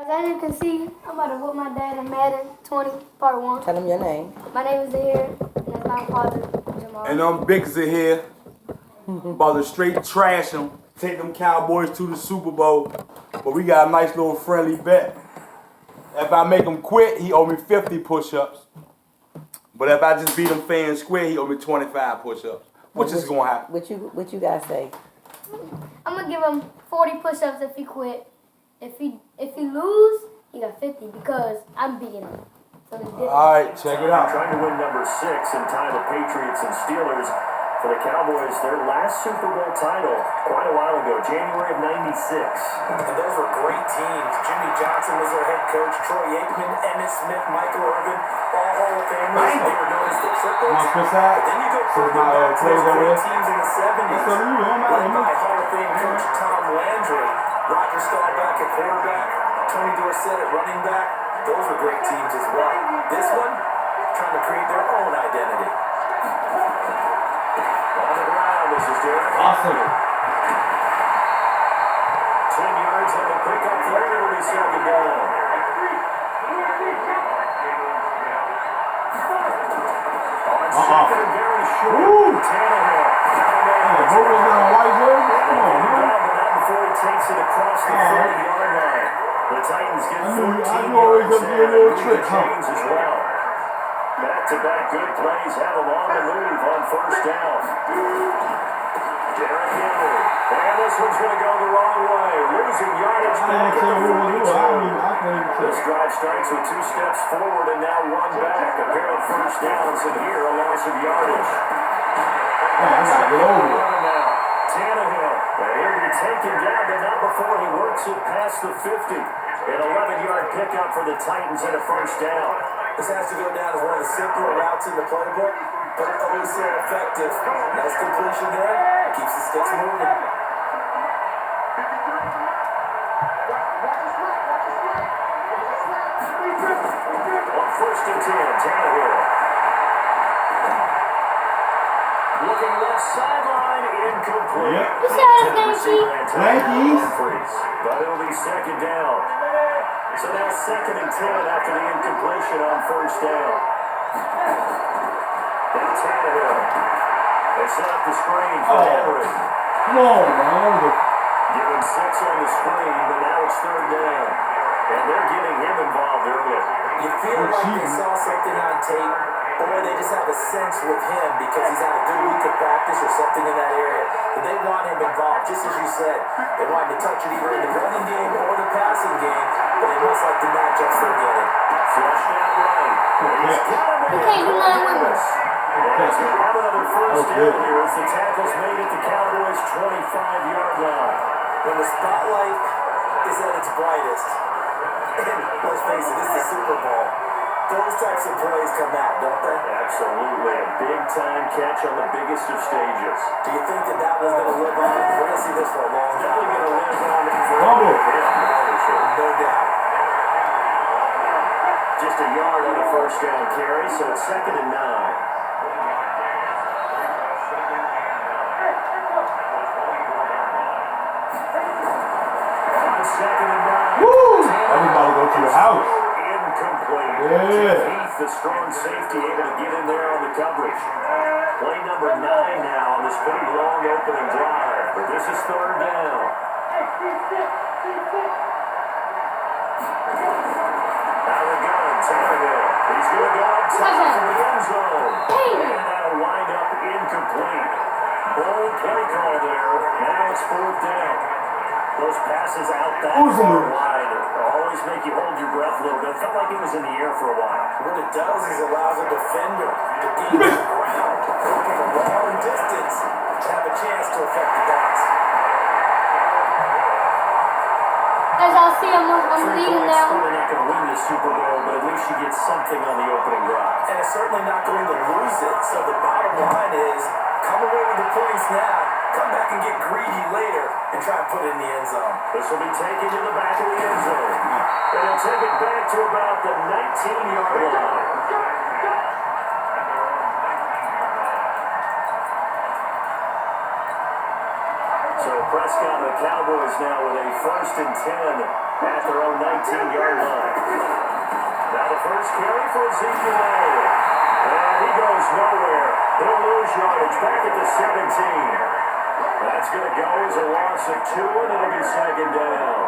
As you can see, I'm about to whoop my dad in Madden 20, part 1. Tell him your name. My name is Zahir, and that's my father, Jamal. And I'm Big Zahir. About to straight trash them, take them Cowboys to the Super Bowl. But we got a nice little friendly bet. If I make him quit, he owe me 50 push-ups. But if I just beat him fair and square, he owe me 25 push-ups. Which is going to happen? What you guys say? I'm going to give him 40 push-ups if he quit. If he lose, he got 50 because I'm beating him. So all right, check it out. Trying to win number 6 and tie the Patriots and Steelers for the Cowboys. Their last Super Bowl title quite a while ago, January of '96. And those were great teams. Jimmy Johnson was their head coach. Troy Aikman, Emmitt Smith, Michael Irvin, all Hall of Famers. They were known as the Triplets. But then you go further back to those great teams in the 70s. Led by Hall of Fame coach Tom Landry. Roger Staubach at quarterback. Tony Dorsett at running back. Those were great teams as well. This one, trying to create their own identity. On the ground, this is Derek. Awesome. 10 yards on the pickup there. It'll be second down. On second and very short. Tannehill. Both of them got a white jersey? Come on, man. Before he takes it across the 40-yard line. The Titans get 14 always yards gonna be a there. little And trick, huh? James as well. Back-to-back good plays have them on the move on first down. Derrick Henry. And this one's going to go the wrong way. Losing yardage back at the 42. This drive starts with 2 steps forward and now 1 back. A pair of first downs and here a loss of yardage. Tannehill. He'll be taken down, but not before he works it past the 50. An 11-yard pickup for the Titans and a first down. This has to go down as one of the simpler routes in the playbook, but always so effective. Nice completion there. Keeps the sticks moving. On first and 10, Tannehill. Looking left sideline, incomplete. You see how this game, Yankees. But it'll be second down. So now second and 10 after the incompletion on first down. Now Tannehill. They set up the screen for Henry. Come on, man. Given 6 on the screen, but now it's third down. And they're getting him involved early. You feel like they saw something on tape, or they just have a sense with him because he's had a good week of practice or something in that area. But they want him involved, just as you said. They want him to touch it either in the running game or the passing game, but they must like the matchups they're getting. Flushed out right. He's got him in. Okay, you line with us. As we have another first down here as the tackle's made at the Cowboys' 25-yard line. When the spotlight is at its brightest, and let's face it, this is the Super Bowl, those types of plays come out, don't they? Absolutely. A big-time catch on the biggest of stages. Do you think that was going to live on? We're going to see this for a long time. Definitely going to live on it for No doubt. Just a yard on the first down carry, so it's second and 9. Second and 9. Woo! Everybody go to the house. Incomplete. Yeah. Heath, the strong safety, able to get in there on the coverage. Play number 9 now on this pretty long opening drive. But this is third down. Out of the gun, Tannehill. He's going to go up top for the end zone. And that'll wind up incomplete. Bold play call there. Now it's fourth down. Those passes out that far wide always make you hold your breath a little bit. Felt like it was in the air for a while. What it does is allows a defender to gain the ground, working a long distance to have a chance to affect the box. As y'all see, I'm leading now. They're not going to win this Super Bowl, but at least you get something on the opening drive. And it's certainly not going to lose it. So the bottom line is, come away with the points now, come back and get greedy later, and try to put it in the end zone. This will be taken to the back of the end zone. And they'll take it back to about the 19-yard line. So Prescott and the Cowboys now with a 1st and 10 at their own 19-yard line. Now the first carry for Ezekiel. And he goes nowhere. He'll lose yardage back at the 17. That's going to go as a loss of 2, and it'll be second down.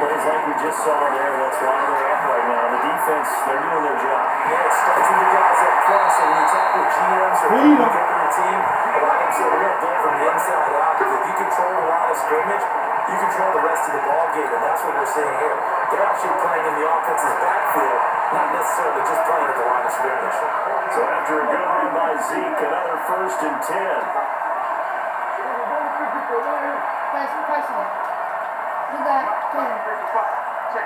Plays like we just saw there. That's why they're up right now. The defense, they're doing their job. Yeah, it starts with the guys up front. So when you talk with GMs or people who get their team, a lot of them say we're going to play from the inside out. Because if you control a lot of scrimmage, you control the rest of the ball game, and that's what we're seeing here. They're actually playing in the offense's backfield, not necessarily just playing at the line of scrimmage. So after a good run by Zeke, another 1st and 10. Personal. You got 10.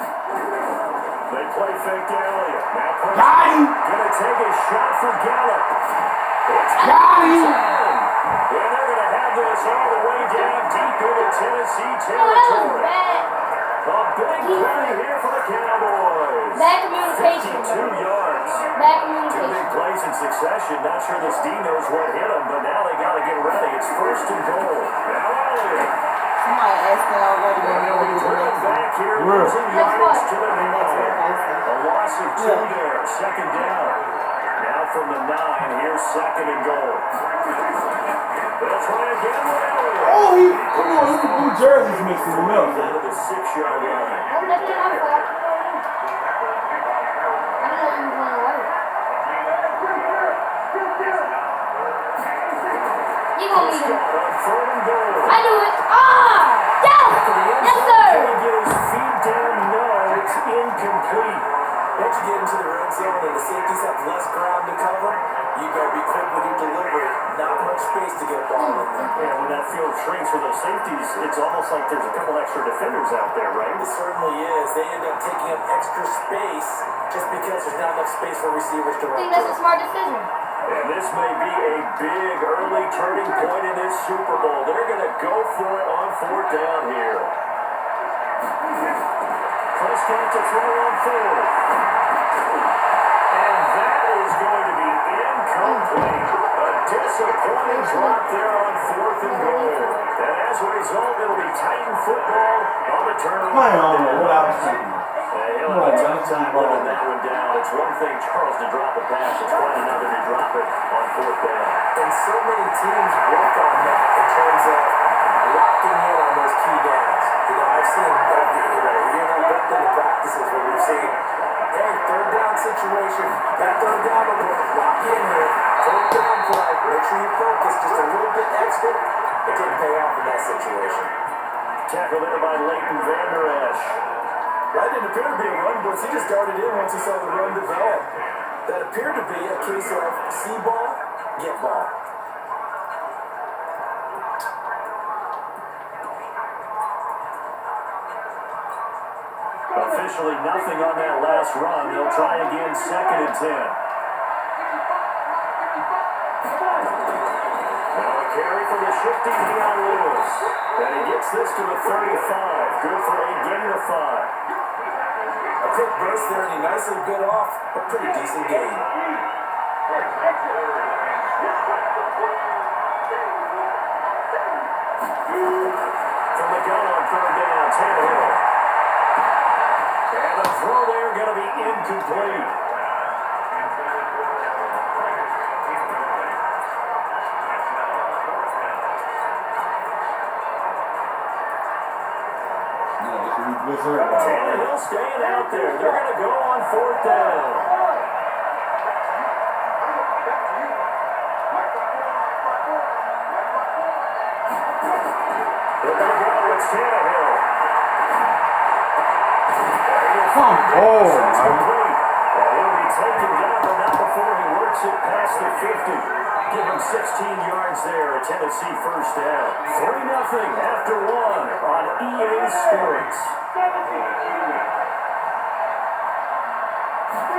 They play fake to Elliott. Now Got him! gonna take a shot for Gallup. It's Got him! and they're gonna have this all the way down deep into Tennessee Oh, that was territory. bad. A big play here for the Cowboys. Bad communication. 52 yards. Bad 2 communication. big plays in succession. Not sure this D knows what hit him, but now they gotta get ready. It's 1st and goal. Now Elliott. Somebody asked me already when And we we do the turn next one. back here, Where? losing Next yardage what? to the Next one, I 9. said. A loss of 2 there. Second down. Now from the 9, here's 2nd and goal. They'll try again with Elliott. Oh, come on, look at Blue Jersey's mixing him up. Down to the 6-yard line. Oh, that's not my fault. I didn't know you were going away. You gonna beat him. Scott on 3rd and goal. I do it. Ah! Yes! Yes, sir! Can he get his feet down? No, it's incomplete. Once you get into the red zone and the safeties have less ground to cover, you got to be quick with your delivery. Not much space to get a ball in there. Yeah, when that field shrinks for those safeties, it's almost like there's a couple extra defenders out there, right? It certainly is. They end up taking up extra space just because there's not enough space for receivers to I run think that's a through. smart decision. And this may be a big early turning point in this Super Bowl. They're going to go for it on 4th down here. Prescott to throw on 4th. And that is going to be incomplete. A disappointing drop there on 4th and goal. And as a result, it'll be Titan football on the turnaround. Man, I don't know what I was thinking. He'll have a tough time living that one down. It's one thing, Charles, to drop a pass. It's quite another to drop it on 4th down. And so many teams work on that in terms of locking in on those key downs. You know, I've seen, you're not built into practices where we've seen, hey, 3rd down situation, that 3rd down will work, lock in here, 4th down play, make sure you focus just a little bit extra. It didn't pay off in that situation. Tackled there by Leighton Vander Esch. That didn't appear to be a run blitz. He just darted in once he saw the run develop. That appeared to be a case of see ball, get ball. Officially nothing on that last run. They'll try again 2nd and 10. Now a carry for the shifty Dion Lewis. And he gets this to the 35. Good for a gain of 5. A quick burst there, and he nicely bit off a pretty decent gain. From the gun on 3rd down, Tannehill. And the throw there going to be incomplete. Tannehill staying out there. They're going to go on 4th down. They're going to go. It's Tannehill. Come on, It's man. complete. And he'll be taken down, but not before he works it past the 50. Give him 16 yards there. A Tennessee 1st down. 3-0 after 1 on EA Sports.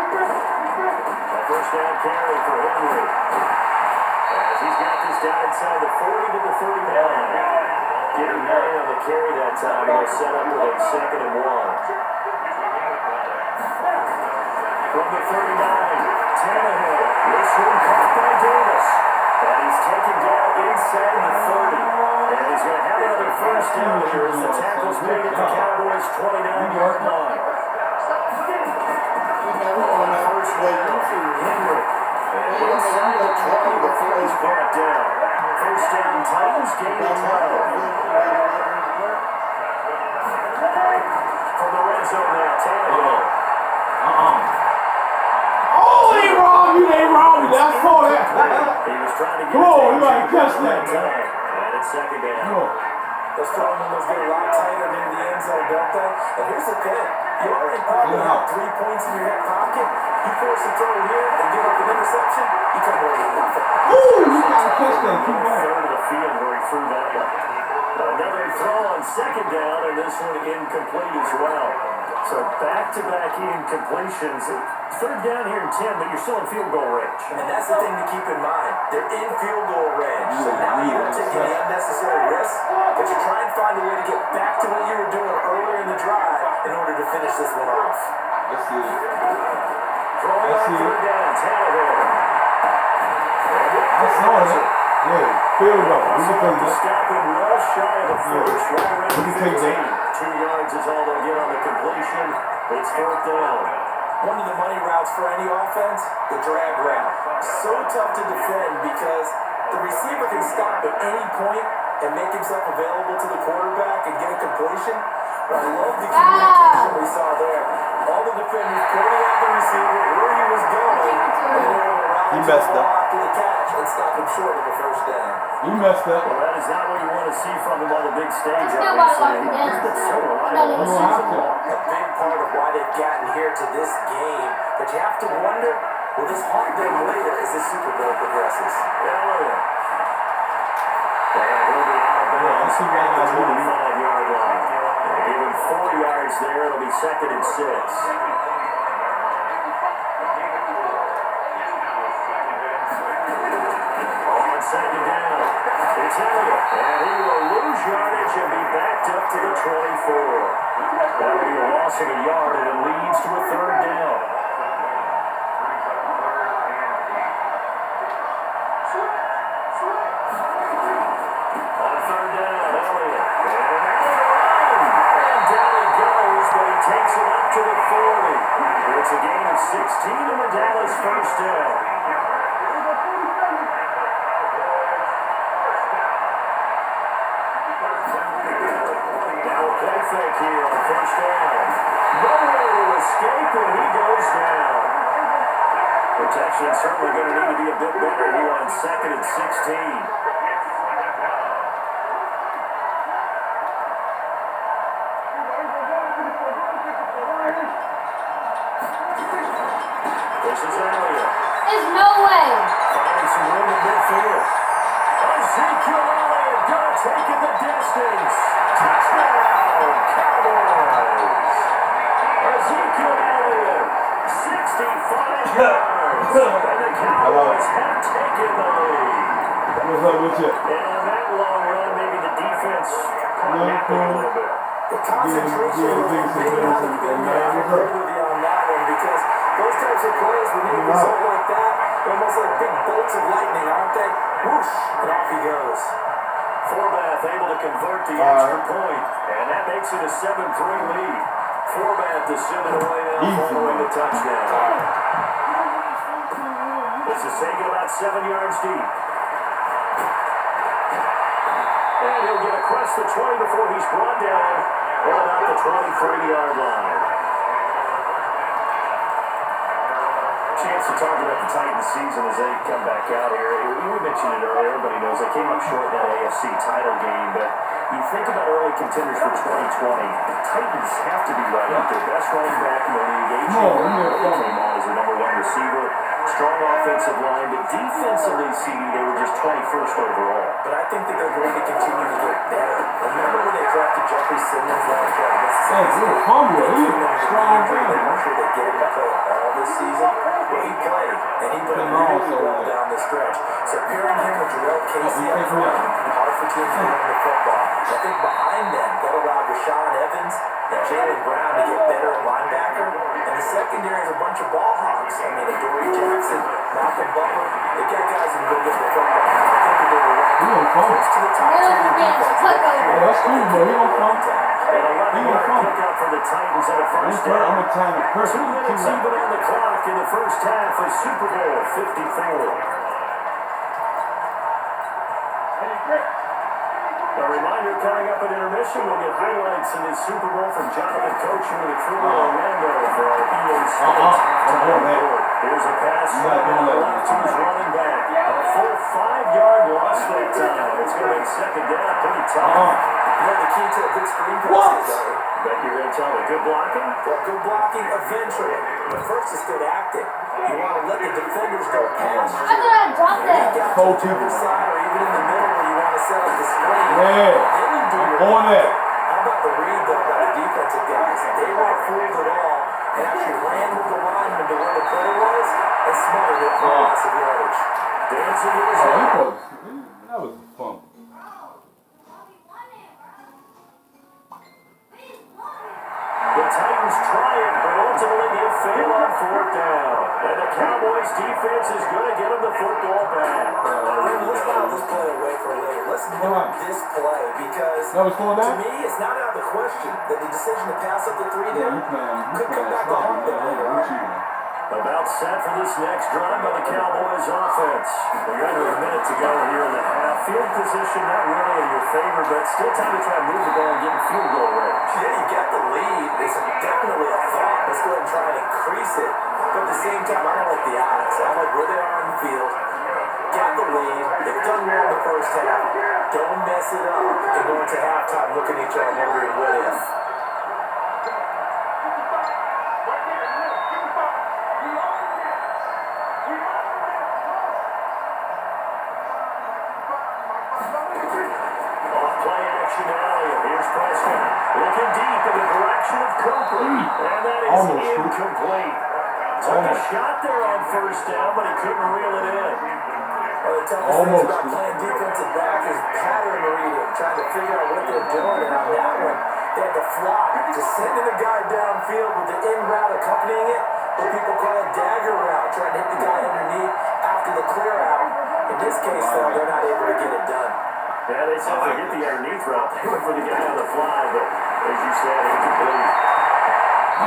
A 1st down carry for Henry. As he's got this down inside the 40 to the 39. Get him 9 on the carry that time. He'll set up with a 2nd and 1. From the 39, Tannehill. This one caught by Davis. And he's taken down inside the 30. And he's going to have another first down here as the tackle's made at the Cowboys' 29-yard line. First down, Henry. And inside the 20 before he's brought down. First down, Titans gain of 12. From the red zone now, Tannehill. Oh, they robbed me. I saw that. He was trying to get Come on, you might catch that. And it's second down. Those throwing windows get a lot tighter near the end zone, don't they? And here's the thing. You already probably have 3 points in your hip pocket. You force a throw here and give up an interception, you come away with nothing. Ooh, you gotta catch that. Keep going. Third of the field where he threw that one. Another throw on second down, and this one incomplete as well. So back-to-back incompletions. Third down here in 10, but you're still in field goal range. And that's the thing to keep in mind. They're in field goal range. So now you don't take any unnecessary risks, but you try and find a way to get back to what you were doing earlier in the drive in order to finish this one off. Let's see it. Throwing on third down, Tannehill. I saw it. Yeah, field goal. We can take that. Stop him well shy of the first, right around We can take 15. that. 2 yards is all they'll get on the completion. It's fourth down. One of the money routes for any offense, the drag route. So tough to defend because the receiver can stop at any point and make himself available to the quarterback and get a completion. But I love the communication we saw there. All the defenders pointing at the receiver where he was going, and they were able to rally He to messed the up. block to the catch and stop him short of the first down. You messed up. Well, that is not what you want to see from him on the big stage. Still about to lock obviously. it down. He's been so Not reliable even all season season long. A big part of why they've gotten here to this game. But you have to wonder, will this haunt them later as the Super Bowl progresses? Elliott. And he'll be out of bounds I see at right the now. 25-yard line. Give him 4 yards there. It'll be second and 6. On second down, it's Elliott, and he will lose yardage and be backed up to the 24. That'll be a loss of a yard, and it leads to a third down. On third down, Elliott, and down he goes, but he takes it up to the 40. It's a gain of 16 and the Dallas first down. Now a play fake here on first down. Nowhere to escape, and he goes down. Protection certainly going to need to be a bit better here on second and 16. This is Elliott. There's no way. Finding some room in midfield. Ezekiel Elliott gonna take it the distance. Touchdown, Cowboys. Ezekiel Elliott, 65 yards. And the Cowboys have taken the lead. What's up with you? And on that long run, maybe the defense caught napping a little bit. The concentration may not have been there. I agree with you on that one because those types of plays, when they result like that, they're almost like big bolts of lightning, aren't they? Whoosh, and off he goes. Forbath able to convert the extra point, and that makes it a 7-3 lead. Forbath to send it away now, following the touchdown. This is taken about 7 yards deep. And he'll get across the 20 before he's brought down at about the 23-yard line. Chance to talk about the Titans season as they come back out here. We mentioned it earlier. Everybody knows they came up short in that AFC title game, but you think about early contenders for 2020. The Titans have to be right up there. Best running back in the league. AJ Brown came on as the #1 receiver. Strong offensive line, but defensively, CD, they were just 21st overall. But I think that they're going to continue to get better. Remember when they drafted Jeffrey Simmons last year? Strong They weren't sure they get him to play all this season. Well, he played, and he played really well down the stretch. So pairing him with Jarrell Casey up front, hard for teams to run the football. I think behind them, that allowed Rashawn Evans and Jalen Brown to get better at linebacker. And the secondary is a bunch of ball hogs. I mean, Adoree Jackson, Malcolm Butler, they got guys who can go get the football. I think that they were ranked close to the top 10 defense. Yeah, that's cool, bro. He don't come. And a 11-yard pickup for the Titans at a first down. I'm gonna time it 2 perfectly. minutes even on the clock in the first half of Super Bowl 54. A reminder coming up at intermission, we'll get highlights in this Super Bowl from Jonathan Coachman with the crew in Orlando for our EA Sports. Here's a pass left to his running back. A full 5-yard loss that time. It's going to make second down pretty tough. You know the key to a good screen pass is, Bet you're going to tell me good blocking? well, good blocking eventually. But first is good acting. You want to let the defenders go past you. I thought I dropped When you that. got to the other side or even in the middle where you want to set up the screen. Yeah. Then you do your On that. How about the read though by the defensive guys? They weren't fooled at all and actually ran with the lineman to where the play was and smothered it for loss of yardage. Dancing to his That was fun. The Titans try it, but ultimately they fail on 4th down. And the Cowboys defense is going to get them the football back. Let's file this play away for later. Let's note this play because That was going to down? me it's not out of the question that the decision to pass up the 3 Yeah, there you could come back to haunt them later on. About set for this next drive by the Cowboys offense. We're under a minute to go here in the half. Field position not really in your favor, but still time to try and move the ball and get in field goal range. Yeah, you got the lead. It's definitely a thought. Let's go ahead and try and increase it. But at the same time, I don't like the odds. I like where they are on the field. Got the lead. They've done well in the first half. Don't mess it up and go into halftime looking at each other wondering what if. Play action Elliott. Here's Prescott. Looking deep in the direction of Cooper. And that is incomplete. Took a shot there on 1st down, but he couldn't reel it in. Well, the toughest thing about playing defensive back is pattern reading, trying to figure out what they're doing. And on that one, they had to fly to sending a guy downfield with the in route accompanying it. What people call a dagger route, trying to hit the guy underneath after the clear out. In this case, though, they're not able to get it done. Yeah, they said they get the underneath route. They went for the guy on the fly, but as you said, incomplete.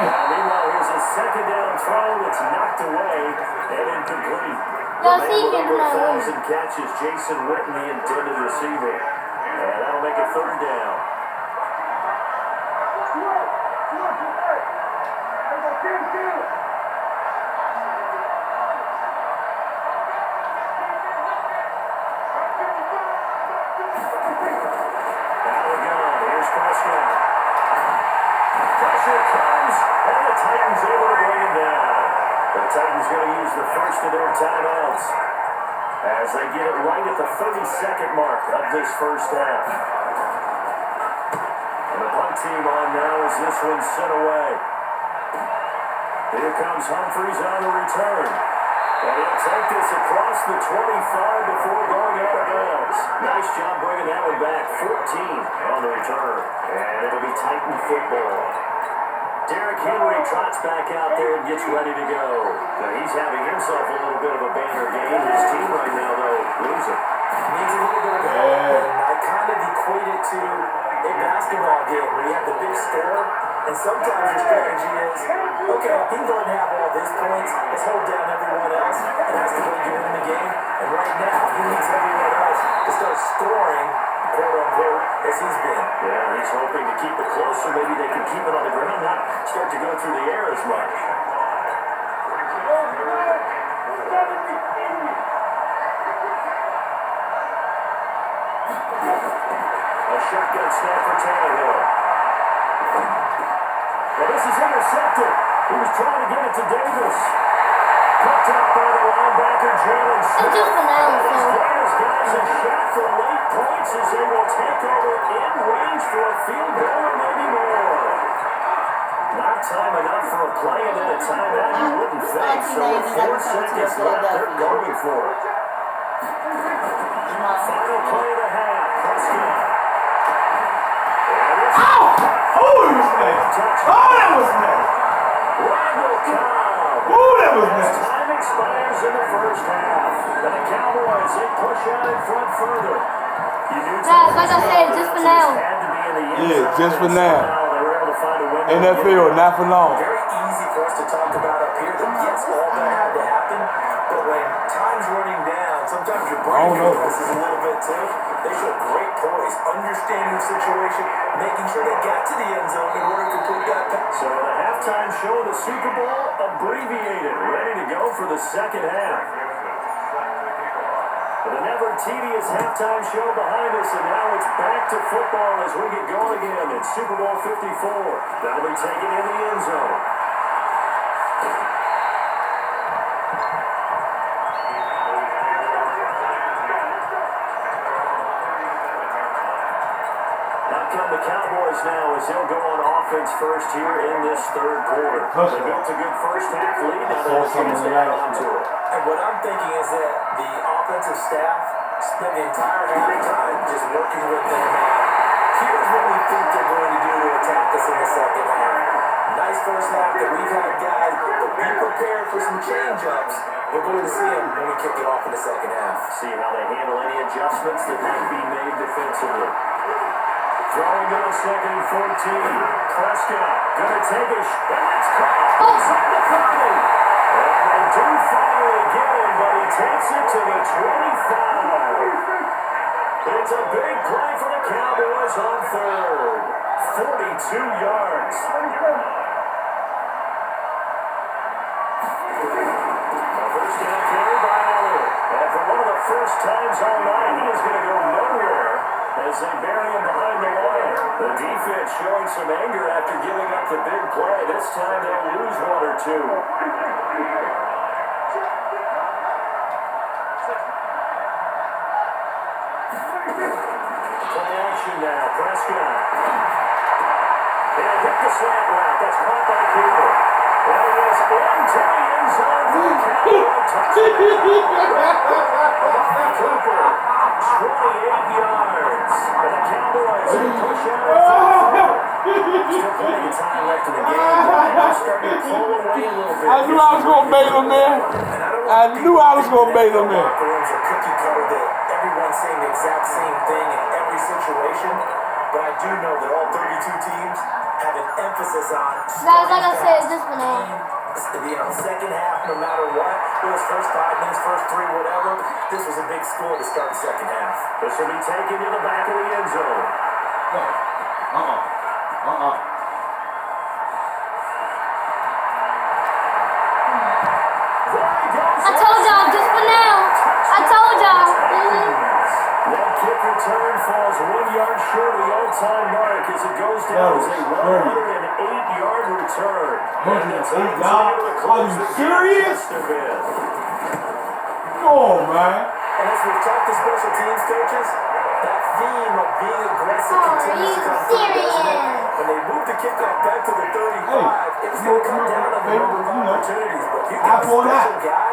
Meanwhile, here's a 2nd down throw that's knocked away and incomplete. Y'all see him in my room. 1,000 catches, Jason Witten, the intended receiver. And that'll make it 3rd down. Prescott. Pressure comes, and the Titans able to bring him down. The Titans going to use the first of their timeouts as they get it right at the 32nd mark of this first half. And the punt team on now as this one's sent away. Here comes Humphries on the return. And he'll take this across the 25 before going out of bounds. Nice job bringing that one back. 14 on the return. And it'll be Titan football. Derrick Henry trots back out there and gets ready to go. Now he's having himself a little bit of a banner game. His team right now, though, losing. Needs a little bit of help. And I kind of equate it to a basketball game where you have the big score. And sometimes your strategy is, okay, he's going to have all of his points. Let's hold down everyone else. And that's the way you win the game. And right now, he needs everyone else to start scoring, quote unquote, as he's been. Yeah, he's hoping to keep it closer. Maybe they can keep it on the ground, not start to go through the air as much. A shotgun snap for Tannehill. Well, this is intercepted. He was trying to get it to Davis. Picked up by the linebacker, Jalen Smith. It's just an hour, so. As guys a shot for late points as they will take over in range for a field goal or maybe more. Not time enough for a play and then a timeout, you wouldn't think. So with 4 seconds left, they're going for it. Final play of the half. Prescott. And it's first half. And the Cowboys, they push out in front further. Guys, like I said, just for now. Yeah, just for now. NFL, not for long. Very easy for us to talk about up here that yes, all that had to happen, but when time's running down, sometimes your brain this a little bit too. They show great poise, understanding the situation, making sure they got to the end zone in order to complete that pass. So the halftime show of the Super Bowl abbreviated, ready to go for the second half. The never tedious halftime show behind us, and now it's back to football as we get going again. It's Super Bowl 54. That'll be taken in the end zone. Out come the Cowboys now as they'll go on offense first here in this third quarter. They built a good first half lead. Now they'll chance to add on to it. And what I'm thinking is that the offensive staff spent the entire halftime just working with them. Here's what we think they're going to do to attack us in the second half. Nice first half that we've had, guys, but be prepared for some change-ups. We're going to see them when we kick it off in the second half. See how they handle any adjustments that might be made defensively. Throwing on 2nd and 14. Prescott gonna take a shot. That's caught. Inside the 30. And they do finally get him, but he takes it to the 25. It's a big play for the Cowboys on third. 42 yards. First down carry by Allen. And for one of the first times all night, he is going to go nowhere as they bury him behind the line. The defense showing some anger after giving up the big play. This time they'll lose one or two. Play action now. Prescott. They'll hit the slant route. That's caught by Cooper. That was into the end zone for the Cowboys. Cooper, 28 yards. And the Cowboys push out. Still plenty of time left in the game. They're starting to pull away a little bit. I knew I was going to bail him in. I knew I was going to bail him in. It's a cookie cutter that everyone's saying the exact same thing in every situation. But I do know that all 32 teams have an emphasis on. Guys, like I said, just for now. Second half, no matter what, those first 5 minutes, first 3, whatever, this was a big score to start the second half. This will be taken to the back of the end zone. I told y'all, just for now. I told y'all. That kick return falls 1 yard short of the all-time mark as it goes down as a 108-yard return. 108 yards? Are you serious? Come on, man. And as we've talked to special teams coaches, that theme of being aggressive continues to come through, doesn't it? When they move the kickoff back to the 35, it's going to come down to the number of opportunities. But you got a special guy,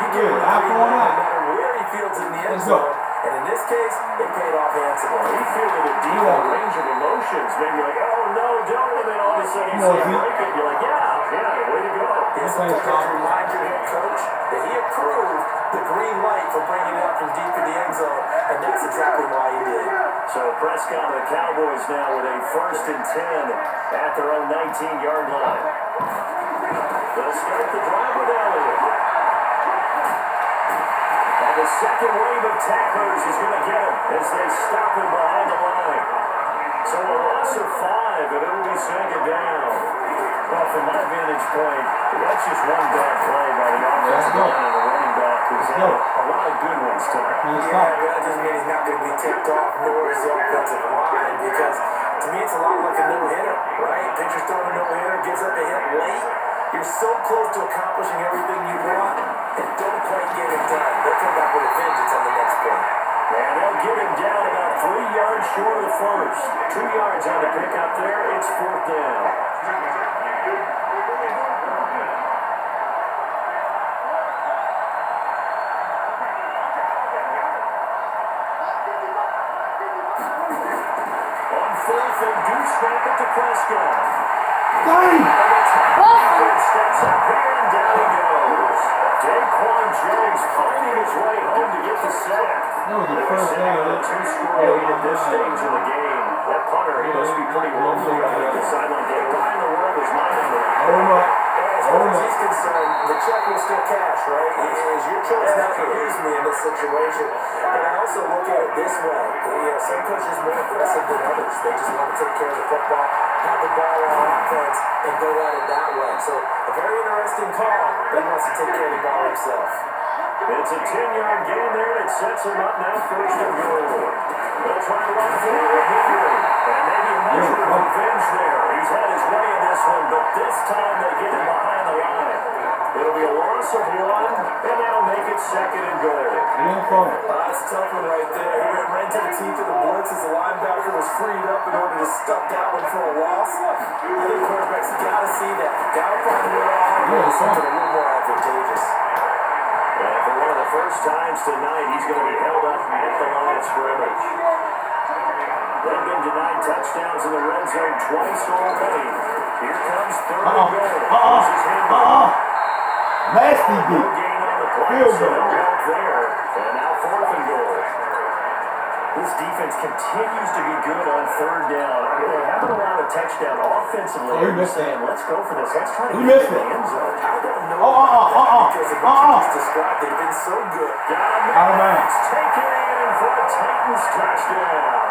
you give him a green light no matter where he fields in the end zone. And in this case, it paid off handsomely. He fielded a deep range of emotions. Maybe like, oh no, don't. And then all of a sudden you see him break it. You're like, yeah, way to go. It's sometimes to remind your head coach that he approved the green light for bringing it up from deep in the end zone. And that's exactly why he did. So Prescott and the Cowboys now with a 1st and 10 at their own 19-yard line. They'll start the drive with Elliott. And the second wave of tacklers is going to get him as they stop him behind the line. So a loss of 5, and it'll be second down. Well, from my vantage point, that's just one bad play by the offensive line and the running back. There's a lot of good ones tonight. Yeah, but that doesn't mean he's not going to be tipped off, nor is the offensive line, because to me it's a lot like a no-hitter, right? Pitcher's throwing a no-hitter, gives up a hit late. You're so close to accomplishing everything you want, and don't quite get it done. They'll come back with a vengeance on the next play. And they'll get him down about 3 yards short of the first. 2 yards on the pickup there. It's 4th down. On 4th, they do snap it to Prescott. Dang! Steps up here and down he goes. Daquan Jones finding his way home to get the sack. That was the They're first sitting down. on a two-score lead at this stage of the game. That punter, he must be pretty lonely out there at the sideline. Hey, why in the world is my number? Hold him up. As far as he's concerned, the check will still cash, right? It is your choice not to use me in this situation. But I also look at it this way. Some coaches are more aggressive than others. They just want to take care of the football, have the ball on offense, and go at it that way. So a very interesting call, but he wants to take care of the ball himself. It's a 10-yard gain there that sets him up now first and goal. They'll try to run for it with Henry. And maybe a measure of revenge there. He's had his way in this one, but this time they get him behind the line. It'll be a loss of 1, and that'll make it second and goal. That's a tough one right there. He went right to the teeth of the blitz as the linebacker was freed up in order to stuff that one for a loss. I think quarterbacks got to see that. Got to find a way out and do something a little more advantageous. And for one of the first times tonight, he's going to be held up at the line of scrimmage. They've been denied touchdowns in the red zone twice already. Here comes third and goal. This is Henry. Nasty No beat. gain on the play, Field so goal. no help there. And now fourth and goal. This defense continues to be good on third down. They haven't allowed a touchdown offensively. Oh, he They're missed saying, let's go for this. Let's try to He get missed in the it. end zone. I don't know because of what you just described. They've been so good. Got him. Out of bounds. Taken in for a Titans touchdown.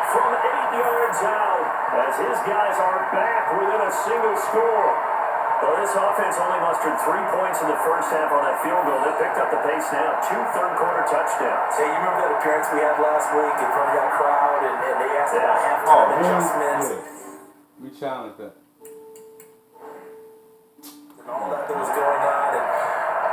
From 8 yards out, as his guys are back within a single score. Well, this offense only mustered 3 points in the first half on that field goal. They picked up the pace now. 2 third-quarter touchdowns. Hey, you remember that appearance we had last week in front of that crowd, and they asked about halftime adjustments We challenged that. and all that was going on. And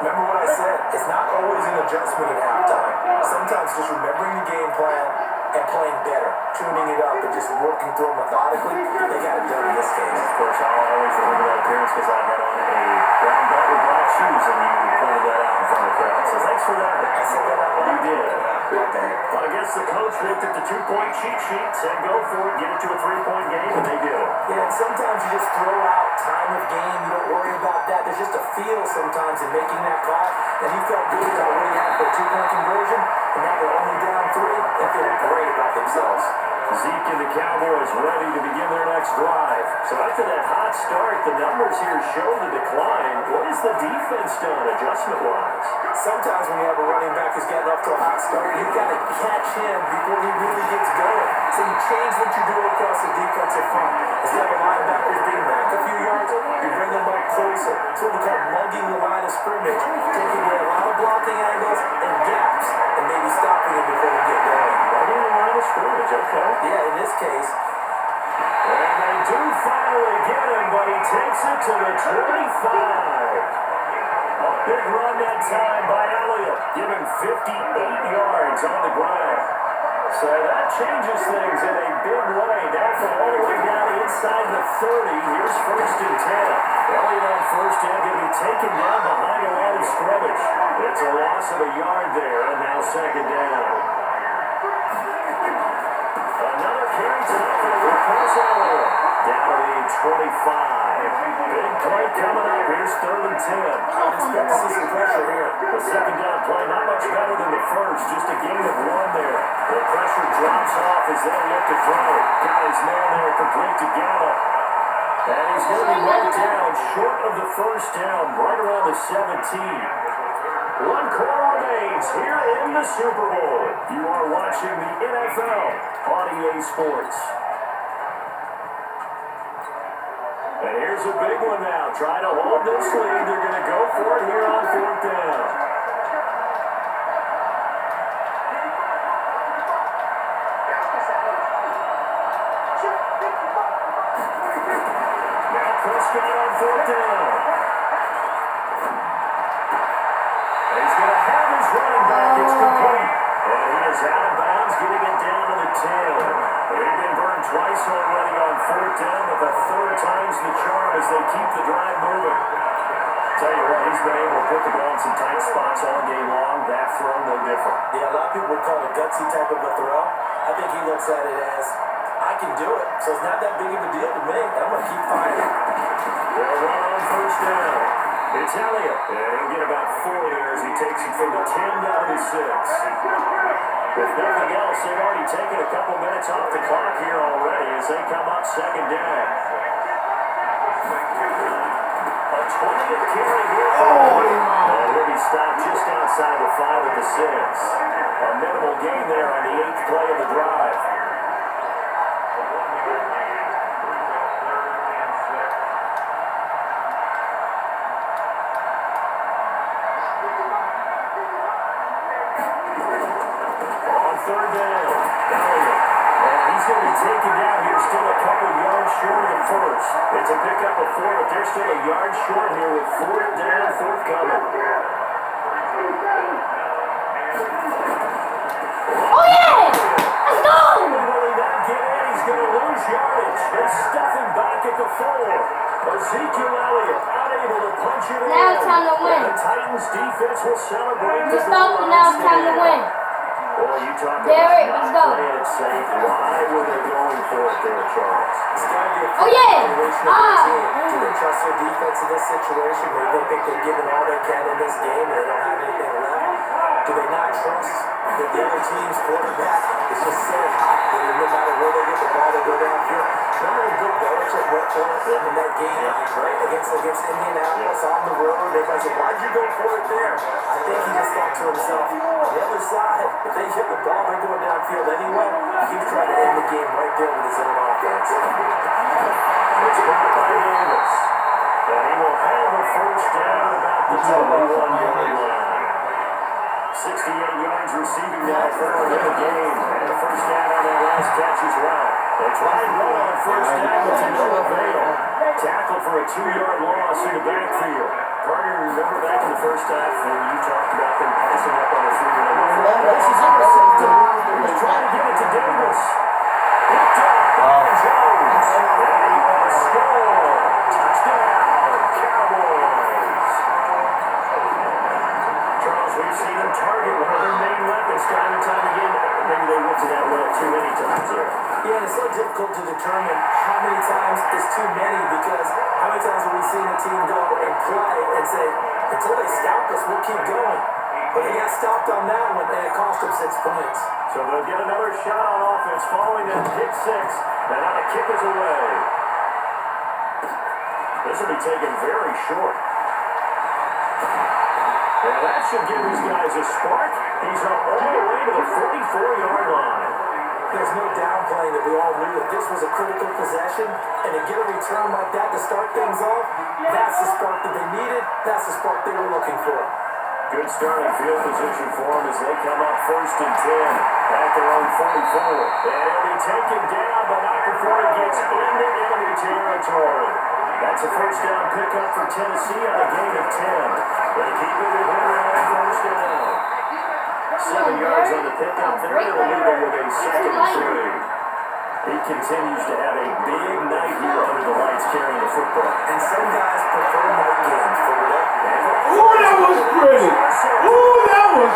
remember what I said? It's not always an adjustment at halftime. Sometimes just remembering the game plan and playing better, tuning it up, and just working through it methodically. They got it done in this case. Of course, I'll always remember that appearance because I had on a brown belt with black shoes, and you pointed that out in front of the crowd. So thanks for that. I said that out loud. You did. Okay. Well, I guess the coach looked at the 2-point cheat sheet, said go for it, get it to a 3-point game, and they did it. Yeah, and sometimes you just throw out time of game. You don't worry about that. There's just a feel sometimes in making that call. And he felt good about what he had for a 2-point conversion. And now they're only down 3 and feeling great about themselves. Zeke and the Cowboys ready to begin their next drive. So after that hot start, the numbers here show the decline. What has the defense done adjustment-wise? Sometimes when you have a running back who's getting off to a hot start, you've got to catch him before he really gets going. So you change what you do across the defensive front. Instead of linebackers being back a few yards, you bring them up closer. It's what we call mugging the line of scrimmage, taking away a lot of blocking angles and gaps, and maybe stopping him before we get going. Mugging the line of scrimmage, okay. Yeah, in this case, And they do finally get him, but he takes it to the 25. A big run that time by Elliott, giving 58 yards on the ground. So that changes things in a big way. Now from all the way down inside the 30, here's first and 10. Elliott on first down, going to be taken down behind the line of scrimmage. It's a loss of a yard there, and now second down. Another carry tonight for the Raposo. Down to the 25. Big play coming up. Here's third and 10. I would expect to see some pressure here. The second down play, not much better than the first. Just a gain of 1 there. The pressure drops off as they look to throw. Got his man there, complete to Gallup. And he's going to be marked down short of the first down, right around the 17. 1 quarter remains here in the Super Bowl. You are watching the NFL on EA Sports. And here's a big one now. Trying to hold this lead. They're going to go for it here on fourth down. Now Prescott on fourth down. He's going to have his running back. It's complete. And he is out of bounds, getting it down to the 10. They've been burned twice already on fourth down, but the third time's the charm as they keep the drive moving. Tell you what, he's been able to put the ball in some tight spots all game long. That throw, no different. Yeah, a lot of people would call it a gutsy type of a throw. I think he looks at it as, I can do it, so it's not that big of a deal to me. I'm going to keep fighting. They'll run on first down. It's Elliott. Yeah, he'll get about 4 there as he takes it from the 10 down to 6. If nothing else, they've already taken a couple minutes off the clock here already as they come up 2nd down. A 20th carry here. And he'll be stopped just outside the 5 at the 6. A minimal gain there on the 8th play of the drive. On 3rd down, Elliott. And he's going to be taken down here, still a couple yards short of the first. It's a pickup of 4, but they're still a yard short here with 4th down, 4th coming. Oh yeah! Let's go! Will he not get in? He's going to lose yardage. They're stuffing back at the 4. Ezekiel Elliott unable to punch it in. Now it's time to win. And the Titans defense will celebrate. Just stop and now it's time to win. Well, you talk Derek, about let's not go. playing it safe. Why were they going for it there, Charles? It's got to be a Oh, yeah. evaluation of the team. Do they trust their defense in this situation? Maybe they think they've given all they can in this game and they don't have anything left. Do they not trust that the other team's quarterback is just so hot that no matter where they get the ball, they go downfield? Remember when Bill Belichick went for it in that game against Indianapolis on the road? Everybody said, why'd you go for it there? I think he just thought to himself, on the other side, if they hit the ball, they're going downfield anyway. He's trying to end the game right there with his own offense. It's brought by Davis. And he will have a first down about the 21-yard line. 68 yards receiving now for him in the game. And a first down on that last catch as well. They try and run on first down, but to no avail. Tackle for a 2-yard loss in the backfield. Carter, remember back in the first half when you talked about them passing up on the 3-and-out. This is intercepted. He's trying to get it to Davis. Picked up by Jones. And he will score. Touchdown, Cowboys. Charles, we've seen them target one of their main weapons time and time again. Maybe they went to that well too many times there. Yeah, and it's so difficult to determine how many times is too many because how many times have we seen a team go and play and say, until they stop us, we'll keep going. But they got stopped on that one and it cost them 6 points. So they'll get another shot on offense following that pick 6. And now the kick is away. This will be taken very short. And that should give these guys a spark. He's up all the way to the 44-yard line. There's no downplaying that we all knew that this was a critical possession, and to get a return like that to start things off, that's the spark that they needed, that's the spark they were looking for. Good starting field position for them as they come up 1st and 10 at their own 44. And he'll be taken down, but not before he gets into enemy territory. That's a first down pickup for Tennessee on a gain of 10. They keep it at Henry on first down. 7 yards on the pickup there. They'll leave it with a 2nd and 3. He continues to have a big night here under the lights carrying the football. And some guys prefer night games for whatever. Ooh, that was pretty. Ooh, that was